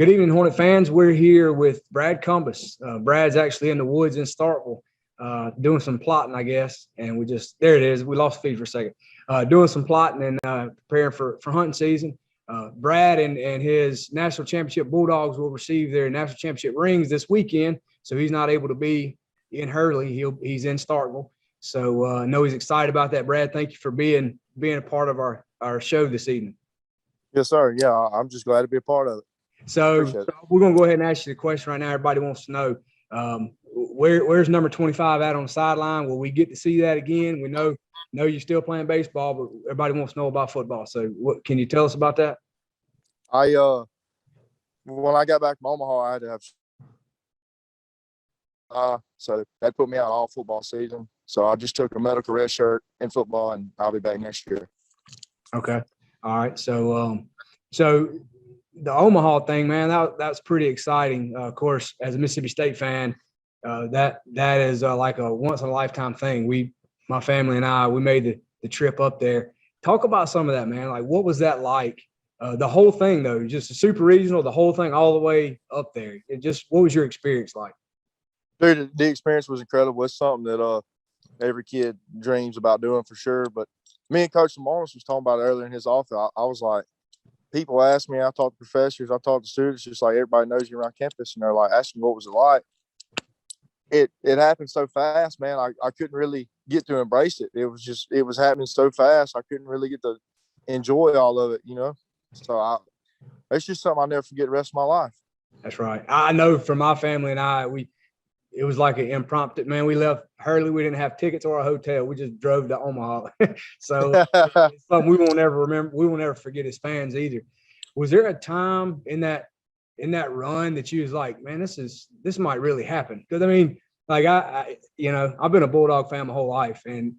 Good evening, Hornet fans. We're here with Brad Cumbest. Brad's actually in the woods in Starkville doing some plotting, I guess. And there it is. We lost feed for a second. Doing some plotting and preparing for hunting season. Brad and his national championship Bulldogs will receive their national championship rings this weekend. So he's not able to be in Hurley. He's in Starkville. So I know he's excited about that. Brad, thank you for being a part of our show this evening. Yes, sir. Yeah, I'm just glad to be a part of it. So we're going to go ahead and ask you the question right now. Everybody wants to know where's number 25 at on the sideline? Will we get to see that again? We know you're still playing baseball, but everybody wants to know about football. So what can you tell us about that? When I got back from Omaha, I had to have so that put me out all football season. So I just took a medical red shirt in football, and I'll be back next year. Okay. All right. So the Omaha thing, man, that's pretty exciting. Of course, as a Mississippi State fan, that is like a once in a lifetime thing. My family and I, we made the trip up there. Talk about some of that, man. Like, what was that like? The whole thing, though, just a super regional, the whole thing, all the way up there. What was your experience like? Dude, the experience was incredible. It's something that every kid dreams about doing for sure. But me and Coach Morris was talking about it earlier in his office. I was like, people ask me, I talk to professors, I talk to students, just like everybody knows you're on campus, and they're like asking what was it like. It happened so fast, man. I couldn't really get to embrace it. It was happening so fast. I couldn't really get to enjoy all of it, you know. So it's just something I'll never forget the rest of my life. That's right. I know for my family and I, it was like an impromptu, man. We left Hurley. We didn't have tickets or a hotel. We just drove to Omaha. So it's something we won't ever remember. We won't ever forget as fans either. Was there a time in that run that you was like, man, this might really happen? Because I mean, like I've been a Bulldog fan my whole life, and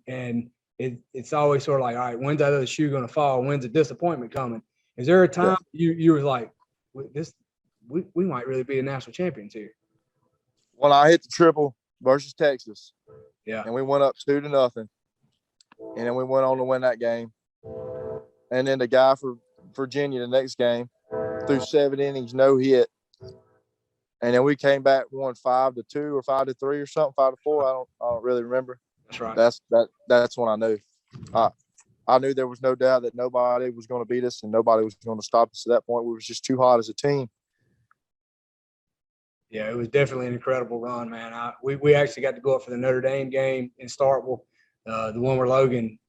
it's always sort of like, all right, when's that other shoe going to fall? When's the disappointment coming? Is there a time you was like, we might really be the national champions here? When I hit the triple versus Texas, yeah, and we went up 2-0, and then we went on to win that game, and then the guy for Virginia the next game threw 7 innings, no hit, and then we came back, won 5-2 or 5-3 or something, 5-4. I don't really remember. That's right. That's when I knew. I knew there was no doubt that nobody was going to beat us and nobody was going to stop us at that point. We were just too hot as a team. Yeah, it was definitely an incredible run, man. We actually got to go up for the Notre Dame game in Starkville, the one where Logan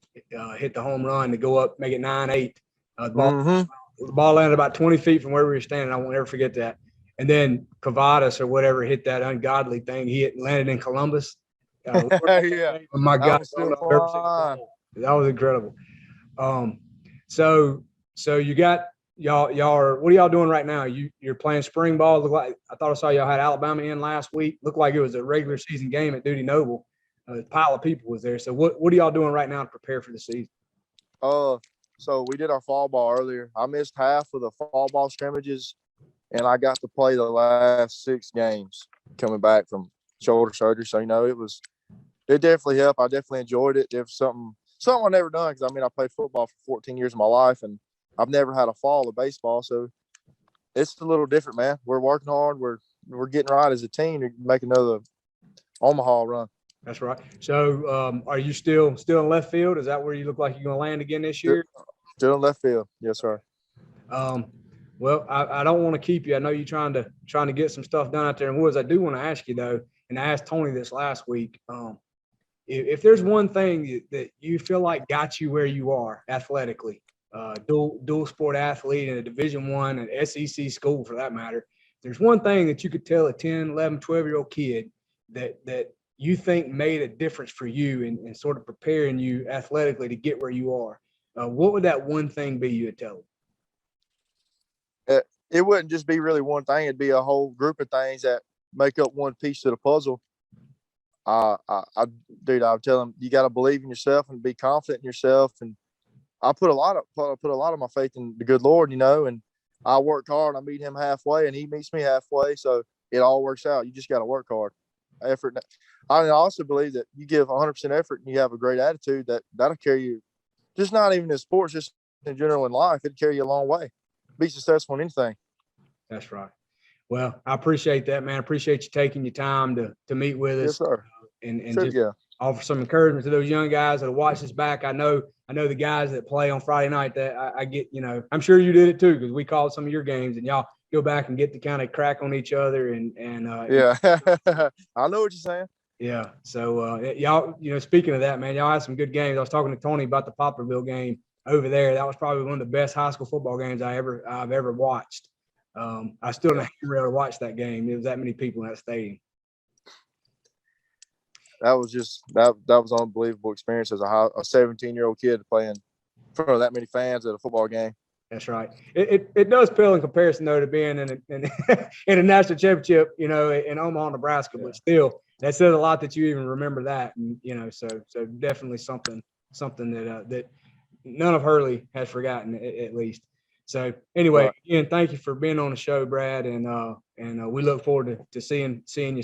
hit the home run to go up, make it 9-8. The ball landed about 20 feet from where we were standing. I won't ever forget that. And then Cavadas or whatever hit that ungodly thing. He landed in Cumbest. Yeah. My God, that was incredible. So you got y'all are, what are y'all doing right now? You're playing spring ball. Look like, I thought I saw y'all had Alabama in last week. Looked like it was a regular season game at Dudy Noble. A pile of people was there. So what are y'all doing right now to prepare for the season? So we did our fall ball earlier. I missed half of the fall ball scrimmages, and I got to play the last 6 games coming back from shoulder surgery. So, it definitely helped. I definitely enjoyed it. It was something I've never done, because, I played football for 14 years of my life, and I've never had a fall of baseball. So it's a little different, man. We're working hard. We're getting right as a team to make another Omaha run. That's right. So are you still in left field? Is that where you look like you're going to land again this year? Still in left field. Yes, sir. Well, I don't want to keep you. I know you're trying to get some stuff done out there in woods. I do want to ask you, though, and I asked Tony this last week, if there's one thing that you feel like got you where you are athletically, dual sport athlete in a Division I and SEC school for that matter, there's one thing that you could tell a 10, 11, 12-year-old kid that you think made a difference for you and sort of preparing you athletically to get where you are, what would that one thing be you would tell them? It wouldn't just be really one thing. It'd be a whole group of things that make up one piece to the puzzle. I would tell them, you got to believe in yourself and be confident in yourself. And I put a lot of my faith in the good Lord, and I work hard. I meet him halfway and he meets me halfway. So it all works out. You just got to work hard. Effort. I also believe that you give 100% effort and you have a great attitude, that'll carry you, just not even in sports, just in general in life. It'll carry you a long way. Be successful in anything. That's right. Well, I appreciate that, man. I appreciate you taking your time to meet with us. Yes, sir. And Sure, just yeah. offer some encouragement to those young guys that'll watch this back. I know the guys that play on Friday night that I get, I'm sure you did it too, because we called some of your games and y'all go back and get to kind of crack on each other Yeah. I know what you're saying. yeah. So y'all, speaking of that, man, y'all had some good games. I was talking to Tony about the Poplarville game over there. That was probably one of the best high school football games I've ever watched. I still didn't have to watch that game. There was that many people in that stadium. That was just that was an unbelievable experience as a 17-year-old kid playing in front of that many fans at a football game. That's right. It does pale in comparison though to being in in a national championship, in Omaha, Nebraska. Yeah. But still, that says a lot that you even remember that, and so definitely something that none of Hurley has forgotten at least. So anyway, Again, thank you for being on the show, Brad, and we look forward to seeing you